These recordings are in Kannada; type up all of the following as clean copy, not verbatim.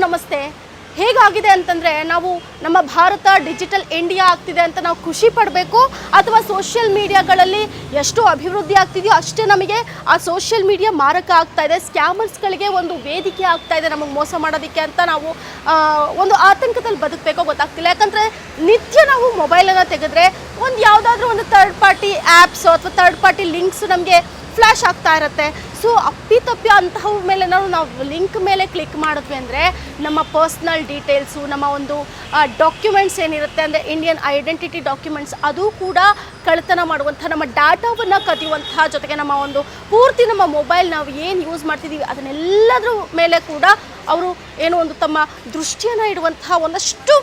ನಮಸ್ತೆ. ಹೇಗಾಗಿದೆ ಅಂತಂದರೆ ನಾವು ನಮ್ಮ ಭಾರತ ಡಿಜಿಟಲ್ ಇಂಡಿಯಾ ಆಗ್ತಿದೆ ಅಂತ ನಾವು ಖುಷಿ ಪಡಬೇಕು, ಅಥವಾ ಸೋಷಿಯಲ್ ಮೀಡಿಯಾಗಳಲ್ಲಿ ಎಷ್ಟು ಅಭಿವೃದ್ಧಿ ಆಗ್ತಿದೆಯೋ ಅಷ್ಟೇ ನಮಗೆ ಆ ಸೋಷಿಯಲ್ ಮೀಡಿಯಾ ಮಾರಕ ಆಗ್ತಾ ಇದೆ, ಸ್ಕ್ಯಾಮರ್ಸ್ಗಳಿಗೆ ಒಂದು ವೇದಿಕೆ ಆಗ್ತಾ ಇದೆ ನಮಗೆ ಮೋಸ ಮಾಡೋದಕ್ಕೆ ಅಂತ ನಾವು ಒಂದು ಆತಂಕದಲ್ಲಿ ಬದುಕಬೇಕೋ ಗೊತ್ತಾಗ್ತಿಲ್ಲ. ಯಾಕಂದರೆ ನಿತ್ಯ ನಾವು ಮೊಬೈಲನ್ನು ತೆಗೆದ್ರೆ ಒಂದು ಯಾವುದಾದ್ರೂ ಒಂದು ಥರ್ಡ್ ಪಾರ್ಟಿ ಆ್ಯಪ್ಸು ಅಥವಾ ಥರ್ಡ್ ಪಾರ್ಟಿ ಲಿಂಕ್ಸ್ ನಮಗೆ ಫ್ಲ್ಯಾಶ್ ಆಗ್ತಾ ಇರುತ್ತೆ. ಸೊ ಅಪ್ಪಿತಪ್ಪಿ ಅಂತಹ ಮೇಲೆ ನಾವು ಲಿಂಕ್ ಮೇಲೆ ಕ್ಲಿಕ್ ಮಾಡಿದ್ವಿ ಅಂದರೆ ನಮ್ಮ ಪರ್ಸ್ನಲ್ ಡೀಟೇಲ್ಸು, ನಮ್ಮ ಒಂದು ಡಾಕ್ಯುಮೆಂಟ್ಸ್ ಏನಿರುತ್ತೆ ಅಂದರೆ ಇಂಡಿಯನ್ ಐಡೆಂಟಿಟಿ ಡಾಕ್ಯುಮೆಂಟ್ಸ್, ಅದು ಕೂಡ ಕಳ್ಳತನ ಮಾಡುವಂಥ, ನಮ್ಮ ಡಾಟಾವನ್ನು ಕದಿಯುವಂತಹ, ಜೊತೆಗೆ ನಮ್ಮ ಒಂದು ಪೂರ್ತಿ ನಮ್ಮ ಮೊಬೈಲ್ ನಾವು ಏನು ಯೂಸ್ ಮಾಡ್ತಿದ್ದೀವಿ ಅದನ್ನೆಲ್ಲದ್ರ ಮೇಲೆ ಕೂಡ ಅವರು ಏನೋ ಒಂದು ತಮ್ಮ ದೃಷ್ಟಿಯನ್ನು ಇಡುವಂತಹ ಒಂದಷ್ಟು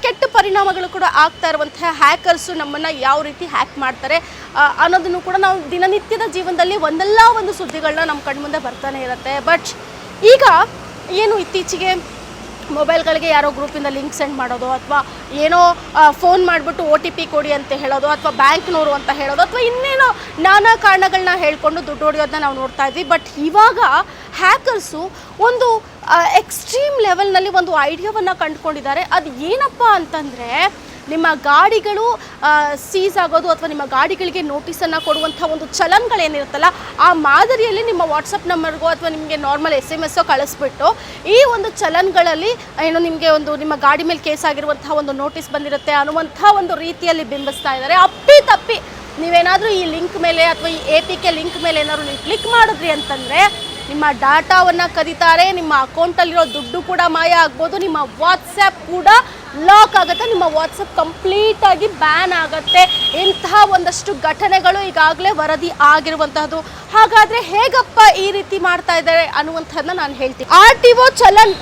ಕೆಟ್ಟ ಪರಿಣಾಮಗಳು ಕೂಡ ಆಗ್ತಾ ಇರುವಂತಹ ಹ್ಯಾಕರ್ಸು ನಮ್ಮನ್ನು ಯಾವ ರೀತಿ ಹ್ಯಾಕ್ ಮಾಡ್ತಾರೆ ಅನ್ನೋದನ್ನು ಕೂಡ ನಾವು ದಿನನಿತ್ಯದ ಜೀವನದಲ್ಲಿ ಒಂದಲ್ಲ ಒಂದು ಸುದ್ದಿಗಳನ್ನ ನಮ್ಮ ಕಣ್ಮುಂದೆ ಬರ್ತಾನೆ ಇರುತ್ತೆ. ಬಟ್ ಈಗ ಏನು ಇತ್ತೀಚೆಗೆ ಮೊಬೈಲ್ಗಳಿಗೆ ಯಾರೋ ಗ್ರೂಪಿಂದ ಲಿಂಕ್ ಸೆಂಡ್ ಮಾಡೋದು, ಅಥವಾ ಏನೋ ಫೋನ್ ಮಾಡಿಬಿಟ್ಟು OTP ಕೊಡಿ ಅಂತ ಹೇಳೋದು, ಅಥವಾ ಬ್ಯಾಂಕ್ನವರು ಅಂತ ಹೇಳೋದು, ಅಥವಾ ಇನ್ನೇನೋ ನಾನಾ ಕಾರಣಗಳನ್ನ ಹೇಳ್ಕೊಂಡು ದುಡ್ಡು ಹೊಡೆಯೋದನ್ನ ನಾವು ನೋಡ್ತಾ ಇದ್ವಿ. ಬಟ್ ಇವಾಗ ಹ್ಯಾಕರ್ಸು ಒಂದು ಎಕ್ಸ್ಟ್ರೀಮ್ ಲೆವೆಲ್ನಲ್ಲಿ ಒಂದು ಐಡಿಯಾವನ್ನು ಕಂಡುಕೊಂಡಿದ್ದಾರೆ. ಅದು ಏನಪ್ಪ ಅಂತಂದರೆ, ನಿಮ್ಮ ಗಾಡಿಗಳು ಸೀಸ್ ಆಗೋದು ಅಥವಾ ನಿಮ್ಮ ಗಾಡಿಗಳಿಗೆ ನೋಟಿಸನ್ನು ಕೊಡುವಂಥ ಒಂದು ಚಲನ್ಗಳೇನಿರುತ್ತಲ್ಲ, ಆ ಮಾದರಿಯಲ್ಲಿ ನಿಮ್ಮ ವಾಟ್ಸಪ್ ನಂಬರ್ಗೋ ಅಥವಾ ನಿಮಗೆ ನಾರ್ಮಲ್ SMS ಕಳಿಸ್ಬಿಟ್ಟು ಈ ಒಂದು ಚಲನ್ಗಳಲ್ಲಿ ಏನು ನಿಮಗೆ ಒಂದು ನಿಮ್ಮ ಗಾಡಿ ಮೇಲೆ ಕೇಸ್ ಆಗಿರುವಂಥ ಒಂದು ನೋಟಿಸ್ ಬಂದಿರುತ್ತೆ ಅನ್ನುವಂಥ ಒಂದು ರೀತಿಯಲ್ಲಿ ಬಿಂಬಿಸ್ತಾ ಇದ್ದಾರೆ. ಅಪ್ಪಿ ನೀವೇನಾದರೂ ಈ ಲಿಂಕ್ ಮೇಲೆ ಅಥವಾ ಈ APK ಲಿಂಕ್ ಮೇಲೆ ಏನಾದರೂ ನೀವು ಕ್ಲಿಕ್ ಮಾಡಿದ್ರಿ ಅಂತಂದರೆ ನಿಮ್ಮ ಡಾಟಾವನ್ನು ಕದೀತಾರೆ, ನಿಮ್ಮ ಅಕೌಂಟಲ್ಲಿರೋ ದುಡ್ಡು ಕೂಡ ಮಾಯ ಆಗ್ಬೋದು, ನಿಮ್ಮ ವಾಟ್ಸಪ್ ಕೂಡ ಲಾಕ್ ಆಗುತ್ತೆ, ನಿಮ್ಮ ವಾಟ್ಸಪ್ ಕಂಪ್ಲೀಟಾಗಿ ಬ್ಯಾನ್ ಆಗುತ್ತೆ. ಇಂತಹ ಒಂದಷ್ಟು ಘಟನೆಗಳು ಈಗಾಗಲೇ ವರದಿ ಆಗಿರುವಂತಹದ್ದು. ಹಾಗಾದರೆ ಹೇಗಪ್ಪ ಈ ರೀತಿ ಮಾಡ್ತಾ ಇದ್ದಾರೆ ಅನ್ನುವಂಥದ್ದನ್ನ ನಾನು ಹೇಳ್ತೀನಿ. RTO ಚಲನ್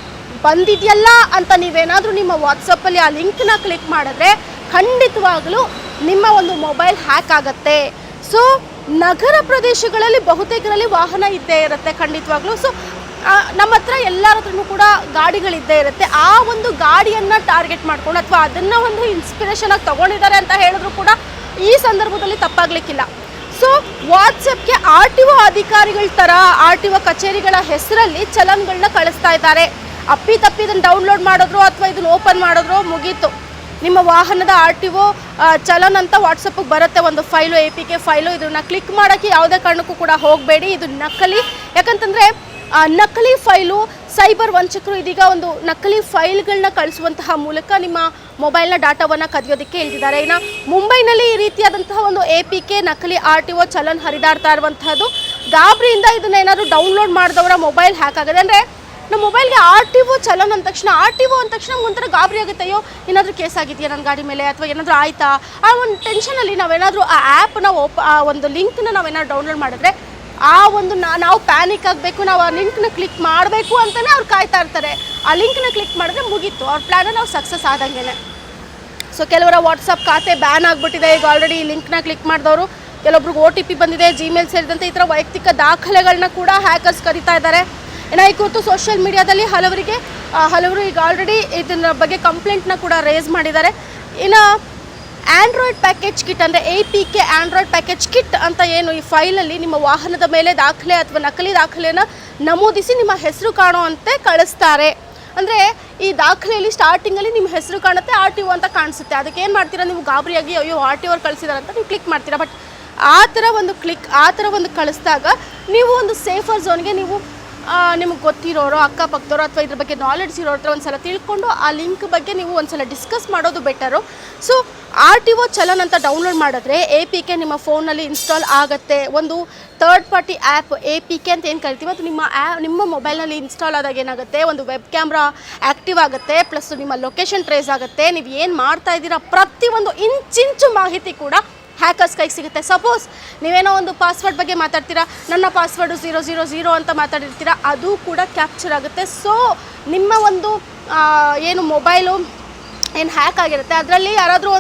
ಬಂದಿದೆಯಲ್ಲ ಅಂತ ನೀವೇನಾದರೂ ನಿಮ್ಮ ವಾಟ್ಸಪ್ಪಲ್ಲಿ ಆ ಲಿಂಕ್ನ ಕ್ಲಿಕ್ ಮಾಡಿದ್ರೆ ಖಂಡಿತವಾಗಲೂ ನಿಮ್ಮ ಒಂದು ಮೊಬೈಲ್ ಹ್ಯಾಕ್ ಆಗುತ್ತೆ. ಸೊ ನಗರ ಪ್ರದೇಶಗಳಲ್ಲಿ ಬಹುತೇಕರಲ್ಲಿ ವಾಹನ ಇದ್ದೇ ಇರುತ್ತೆ ಖಂಡಿತವಾಗ್ಲೂ. ಸೊ ನಮ್ಮ ಹತ್ರ ಎಲ್ಲರ ಹತ್ರನೂ ಕೂಡ ಗಾಡಿಗಳಿದ್ದೇ ಇರುತ್ತೆ. ಆ ಒಂದು ಗಾಡಿಯನ್ನು ಟಾರ್ಗೆಟ್ ಮಾಡ್ಕೊಂಡು ಅಥವಾ ಅದನ್ನು ಒಂದು ಇನ್ಸ್ಪಿರೇಷನಾಗಿ ತೊಗೊಂಡಿದ್ದಾರೆ ಅಂತ ಹೇಳಿದ್ರು ಕೂಡ ಈ ಸಂದರ್ಭದಲ್ಲಿ ತಪ್ಪಾಗಲಿಕ್ಕಿಲ್ಲ. ಸೊ ವಾಟ್ಸಪ್ಗೆ RTO ಅಧಿಕಾರಿಗಳ ಥರ RTO ಕಚೇರಿಗಳ ಹೆಸರಲ್ಲಿ ಚಲನ್ಗಳನ್ನ ಕಳಿಸ್ತಾ ಇದ್ದಾರೆ. ಅಪ್ಪಿತಪ್ಪಿ ಇದನ್ನು ಡೌನ್ಲೋಡ್ ಮಾಡಿದ್ರು ಅಥವಾ ಇದನ್ನು ಓಪನ್ ಮಾಡಿದ್ರು ಮುಗೀತು, ನಿಮ್ಮ ವಾಹನದ RTO ಚಲನ್ ಅಂತ ವಾಟ್ಸಪ್ಪಿಗೆ ಬರುತ್ತೆ ಒಂದು ಫೈಲು, APK ಫೈಲು. ಇದನ್ನು ಕ್ಲಿಕ್ ಮಾಡೋಕ್ಕೆ ಯಾವುದೇ ಕಾರಣಕ್ಕೂ ಕೂಡ ಹೋಗಬೇಡಿ, ಇದು ನಕಲಿ. ಯಾಕಂತಂದರೆ ನಕಲಿ ಫೈಲು, ಸೈಬರ್ ವಂಚಕರು ಇದೀಗ ಒಂದು ನಕಲಿ ಫೈಲ್ಗಳನ್ನ ಕಳಿಸುವಂತಹ ಮೂಲಕ ನಿಮ್ಮ ಮೊಬೈಲ್ನ ಡಾಟಾವನ್ನು ಕದಿಯೋದಕ್ಕೆ ಇಳಿದಿದ್ದಾರೆ. ಇನ್ನು ಮುಂಬೈನಲ್ಲಿ ಈ ರೀತಿಯಾದಂತಹ ಒಂದು APK ನಕಲಿ RTO ಚಲನ್ ಹರಿದಾಡ್ತಾ ಇರುವಂತಹದ್ದು. ಗಾಬರಿಯಿಂದ ಇದನ್ನ ಏನಾದರೂ ಡೌನ್ಲೋಡ್ ಮಾಡಿದವರ ಮೊಬೈಲ್ ಹ್ಯಾಕ್ ಆಗಿದೆ. ಅಂದರೆ ನಮ್ಮ ಮೊಬೈಲ್ಗೆ RTO ಚಲನ್ ಅಂದ ತಕ್ಷಣ ಒಂಥರ ಗಾಬರಿ ಆಗುತ್ತೆ. ಅಯ್ಯೋ ಏನಾದರೂ ಕೇಸ್ ಆಗಿದೆಯಾ ನನ್ನ ಗಾಡಿ ಮೇಲೆ, ಅಥವಾ ಏನಾದರೂ ಆಯಿತಾ, ಆ ಒಂದು ಟೆನ್ಷನಲ್ಲಿ ನಾವೇನಾದರೂ ಆ ಆ್ಯಪ್ನ ಆ ಒಂದು ಲಿಂಕ್ನ ನಾವೇನಾದ್ರು ಡೌನ್ಲೋಡ್ ಮಾಡಿದ್ರೆ ಆ ಒಂದು ನಾವು ಪ್ಯಾನಿಕ್ ಆಗಬೇಕು, ನಾವು ಆ ಲಿಂಕ್ನ ಕ್ಲಿಕ್ ಮಾಡಬೇಕು ಅಂತಲೇ ಅವ್ರು ಕಾಯ್ತಾ ಇರ್ತಾರೆ. ಆ ಲಿಂಕ್ನ ಕ್ಲಿಕ್ ಮಾಡಿದ್ರೆ ಮುಗೀತು, ಅವ್ರ ಪ್ಲ್ಯಾನ ನಾವು ಸಕ್ಸಸ್ ಆದಂಗೆ. ಸೊ ಕೆಲವರ ವಾಟ್ಸಪ್ ಖಾತೆ ಬ್ಯಾನ್ ಆಗಿಬಿಟ್ಟಿದೆ ಈಗ ಆಲ್ರೆಡಿ ಈ ಲಿಂಕ್ನ ಕ್ಲಿಕ್ ಮಾಡಿದವರು. ಕೆಲವೊಬ್ರಿಗೆ OTP ಬಂದಿದೆ, Gmail ಸೇರಿದಂತೆ ಈ ಥರ ವೈಯಕ್ತಿಕ ದಾಖಲೆಗಳನ್ನ ಕೂಡ ಹ್ಯಾಕರ್ಸ್ ಕರೀತಾ ಇದ್ದಾರೆ. ಇನ್ನು ಈ ಕುರಿತು ಸೋಷಿಯಲ್ ಮೀಡಿಯಾದಲ್ಲಿ ಹಲವರು ಈಗ ಆಲ್ರೆಡಿ ಇದನ್ನ ಬಗ್ಗೆ ಕಂಪ್ಲೇಂಟ್ನ ಕೂಡ ರೇಸ್ ಮಾಡಿದ್ದಾರೆ. ಇನ್ನು ಆ್ಯಂಡ್ರಾಯ್ಡ್ ಪ್ಯಾಕೇಜ್ ಕಿಟ್ ಅಂದರೆ APK ಆ್ಯಂಡ್ರಾಯ್ಡ್ ಪ್ಯಾಕೇಜ್ ಕಿಟ್ ಅಂತ ಏನು ಈ ಫೈಲಲ್ಲಿ ನಿಮ್ಮ ವಾಹನದ ಮೇಲೆ ದಾಖಲೆ ಅಥವಾ ನಕಲಿ ದಾಖಲೆಯನ್ನು ನಮೂದಿಸಿ ನಿಮ್ಮ ಹೆಸರು ಕಾಣುವಂತೆ ಕಳಿಸ್ತಾರೆ. ಅಂದರೆ ಈ ದಾಖಲೆಯಲ್ಲಿ ಸ್ಟಾರ್ಟಿಂಗಲ್ಲಿ ನಿಮ್ಮ ಹೆಸರು ಕಾಣುತ್ತೆ, RTO ಅಂತ ಕಾಣಿಸುತ್ತೆ. ಅದಕ್ಕೆ ಏನು ಮಾಡ್ತೀರಾ ನೀವು, ಗಾಬರಿಯಾಗಿ ಅಯ್ಯೋ RTO ಅವ್ರು ಕಳಿಸಿದಾರೆ ಅಂತ ನೀವು ಕ್ಲಿಕ್ ಮಾಡ್ತೀರಾ. ಬಟ್ ಆ ಥರ ಒಂದು ಕಳಿಸಿದಾಗ ನೀವು ಒಂದು ಸೇಫರ್ ಝೋನ್ಗೆ ನೀವು ನಿಮಗೆ ಗೊತ್ತಿರೋರು, ಅಕ್ಕಪಕ್ಕದವರು ಅಥವಾ ಇದ್ರ ಬಗ್ಗೆ ನಾಲೆಡ್ಜ್ ಇರೋರ ಹತ್ರ ಒಂದು ಸಲ ತಿಳ್ಕೊಂಡು ಆ ಲಿಂಕ್ ಬಗ್ಗೆ ನೀವು ಒಂದು ಸಲ ಡಿಸ್ಕಸ್ ಮಾಡೋದು ಬೆಟರು. ಸೊ RTO ಚಲನ್ ಅಂತ ಡೌನ್ಲೋಡ್ ಮಾಡಿದ್ರೆ APK ನಿಮ್ಮ ಫೋನಲ್ಲಿ ಇನ್ಸ್ಟಾಲ್ ಆಗುತ್ತೆ. ಒಂದು ಥರ್ಡ್ ಪಾರ್ಟಿ ಆ್ಯಪ್ APK ಅಂತ ಏನು ಕರಿತೀವಿ ಅದು ನಿಮ್ಮ ಮೊಬೈಲ್ನಲ್ಲಿ ಇನ್ಸ್ಟಾಲ್ ಆದಾಗ ಏನಾಗುತ್ತೆ, ಒಂದು ವೆಬ್ ಕ್ಯಾಮ್ರಾ ಆ್ಯಕ್ಟಿವ್ ಆಗುತ್ತೆ, ಪ್ಲಸ್ ನಿಮ್ಮ ಲೊಕೇಶನ್ ಟ್ರೇಸ್ ಆಗುತ್ತೆ. ನೀವು ಏನು ಮಾಡ್ತಾ ಇದ್ದೀರಾ ಪ್ರತಿಯೊಂದು ಇಂಚಿಂಚು ಮಾಹಿತಿ ಕೂಡ ಹ್ಯಾಕರ್ಸ್ ಕೈಗೆ ಸಿಗುತ್ತೆ. ಸಪೋಸ್ ನೀವೇನೋ ಒಂದು ಪಾಸ್ವರ್ಡ್ ಬಗ್ಗೆ ಮಾತಾಡ್ತೀರಾ, ನನ್ನ ಪಾಸ್ವರ್ಡು 000 ಅಂತ ಮಾತಾಡಿರ್ತೀರಾ, ಅದು ಕೂಡ ಕ್ಯಾಪ್ಚರ್ ಆಗುತ್ತೆ. ಸೊ ನಿಮ್ಮ ಒಂದು ಏನು ಮೊಬೈಲು ಏನು ಹ್ಯಾಕ್ ಆಗಿರುತ್ತೆ ಅದರಲ್ಲಿ ಯಾರಾದರೂ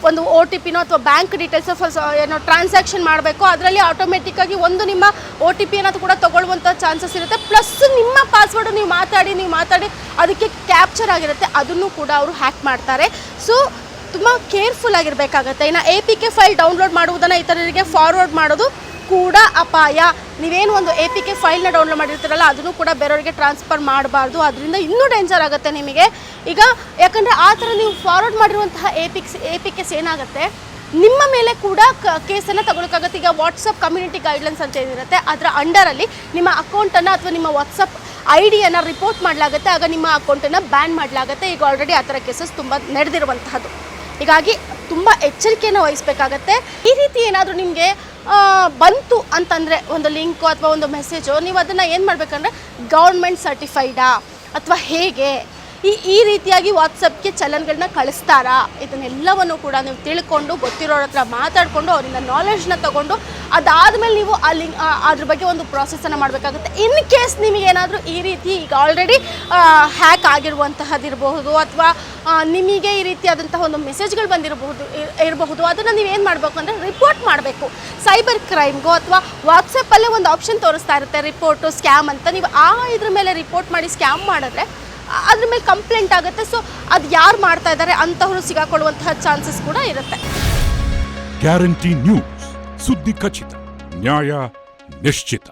ಒಂದು OTPನೋ ಅಥವಾ ಬ್ಯಾಂಕ್ ಡೀಟೇಲ್ಸೋ ಏನೋ ಟ್ರಾನ್ಸಾಕ್ಷನ್ ಮಾಡಬೇಕು, ಅದರಲ್ಲಿ ಆಟೋಮೆಟಿಕ್ಕಾಗಿ ಒಂದು ನಿಮ್ಮ OTP ಅನ್ನೋದು ಕೂಡ ತೊಗೊಳ್ಳುವಂಥ ಚಾನ್ಸಸ್ ಇರುತ್ತೆ. ಪ್ಲಸ್ ನಿಮ್ಮ ಪಾಸ್ವರ್ಡು ನೀವು ಮಾತಾಡಿ ಅದಕ್ಕೆ ಕ್ಯಾಪ್ಚರ್ ಆಗಿರುತ್ತೆ, ಅದನ್ನು ಕೂಡ ಅವರು ಹ್ಯಾಕ್ ಮಾಡ್ತಾರೆ. ಸೊ ತುಂಬ ಕೇರ್ಫುಲ್ ಆಗಿರಬೇಕಾಗತ್ತೆ. ಇನ್ನು APK ಫೈಲ್ ಡೌನ್ಲೋಡ್ ಮಾಡುವುದನ್ನು ಇತರರಿಗೆ ಫಾರ್ವರ್ಡ್ ಮಾಡೋದು ಕೂಡ ಅಪಾಯ. ನೀವೇನು ಒಂದು APK ಫೈಲ್ನ ಡೌನ್ಲೋಡ್ ಮಾಡಿರ್ತೀರಲ್ಲ ಅದನ್ನು ಕೂಡ ಬೇರೆಯವರಿಗೆ ಟ್ರಾನ್ಸ್ಫರ್ ಮಾಡಬಾರ್ದು. ಅದರಿಂದ ಇನ್ನೂ ಡೇಂಜರ್ ಆಗುತ್ತೆ ನಿಮಗೆ. ಈಗ ಯಾಕಂದರೆ ಆ ಥರ ನೀವು ಫಾರ್ವರ್ಡ್ ಮಾಡಿರುವಂತಹ APKs ಏನಾಗುತ್ತೆ, ನಿಮ್ಮ ಮೇಲೆ ಕೂಡ ಕೇಸನ್ನು ತಗೊಳಕ್ಕಾಗತ್ತೆ. ಈಗ ವಾಟ್ಸಪ್ ಕಮ್ಯುನಿಟಿ ಗೈಡ್ಲೈನ್ಸ್ ಅಂತ ಏನಿರುತ್ತೆ ಅದರ ಅಂಡರಲ್ಲಿ ನಿಮ್ಮ ಅಕೌಂಟನ್ನು ಅಥವಾ ನಿಮ್ಮ ವಾಟ್ಸಪ್ ID-ಯನ್ನು ರಿಪೋರ್ಟ್ ಮಾಡಲಾಗುತ್ತೆ. ಆಗ ನಿಮ್ಮ ಅಕೌಂಟನ್ನು ಬ್ಯಾನ್ ಮಾಡಲಾಗುತ್ತೆ. ಈಗ ಆಲ್ರೆಡಿ ಆ ಥರ ಕೇಸಸ್ ತುಂಬ ನಡೆದಿರುವಂತಹದ್ದು. ಹೀಗಾಗಿ ತುಂಬ ಎಚ್ಚರಿಕೆಯನ್ನು ವಹಿಸಬೇಕಾಗತ್ತೆ. ಈ ರೀತಿ ಏನಾದರೂ ನಿಮಗೆ ಬಂತು ಅಂತಂದರೆ ಒಂದು ಲಿಂಕು ಅಥವಾ ಒಂದು ಮೆಸೇಜು, ನೀವು ಅದನ್ನು ಏನು ಮಾಡಬೇಕಂದ್ರೆ ಗೌರ್ಮೆಂಟ್ ಸರ್ಟಿಫೈಡಾ ಅಥವಾ ಹೇಗೆ ಈ ರೀತಿಯಾಗಿ ವಾಟ್ಸಪ್ಗೆ ಚಲನ್ಗಳನ್ನ ಕಳಿಸ್ತಾರಾ, ಇದನ್ನೆಲ್ಲವನ್ನು ಕೂಡ ನೀವು ತಿಳ್ಕೊಂಡು ಗೊತ್ತಿರೋರ ಹತ್ರ ಮಾತಾಡಿಕೊಂಡು ಅವರಿಂದ ನಾಲೆಡ್ಜ್ನ ತೊಗೊಂಡು ಅದಾದಮೇಲೆ ನೀವು ಅದ್ರ ಬಗ್ಗೆ ಒಂದು ಪ್ರಾಸೆಸನ್ನು ಮಾಡಬೇಕಾಗುತ್ತೆ. ಇನ್ ಕೇಸ್ ನಿಮಗೇನಾದರೂ ಈ ರೀತಿ ಈಗ ಆಲ್ರೆಡಿ ಹ್ಯಾಕ್ ಆಗಿರುವಂತಹದ್ದಿರಬಹುದು ಅಥವಾ ನಿಮಗೆ ಈ ರೀತಿಯಾದಂತಹ ಒಂದು ಮೆಸೇಜ್ಗಳು ಇರಬಹುದು, ಅದನ್ನು ನೀವೇನು ಮಾಡಬೇಕು ಅಂದರೆ ರಿಪೋರ್ಟ್ ಮಾಡಬೇಕು ಸೈಬರ್ ಕ್ರೈಮ್ಗೋ. ಅಥವಾ ವಾಟ್ಸಪ್ಪಲ್ಲೇ ಒಂದು ಆಪ್ಷನ್ ತೋರಿಸ್ತಾ ಇರುತ್ತೆ ರಿಪೋರ್ಟು ಸ್ಕ್ಯಾಮ್ ಅಂತ. ನೀವು ಇದ್ರ ಮೇಲೆ ರಿಪೋರ್ಟ್ ಮಾಡಿ ಸ್ಕ್ಯಾಮ್ ಮಾಡಿದ್ರೆ ಅದ್ರ ಮೇಲೆ ಕಂಪ್ಲೇಂಟ್ ಆಗುತ್ತೆ. ಸೊ ಅದು ಯಾರು ಮಾಡ್ತಾ ಇದ್ದಾರೆ ಅಂತವರು ಸಿಗಾಕೊಳ್ಳುವಂತಹ ಚಾನ್ಸಸ್ ಕೂಡ ಇರುತ್ತೆ. ಗ್ಯಾರಂಟಿ ನ್ಯೂಸ್, ಸುದ್ದಿ ಖಚಿತ, ನ್ಯಾಯ ನಿಶ್ಚಿತ.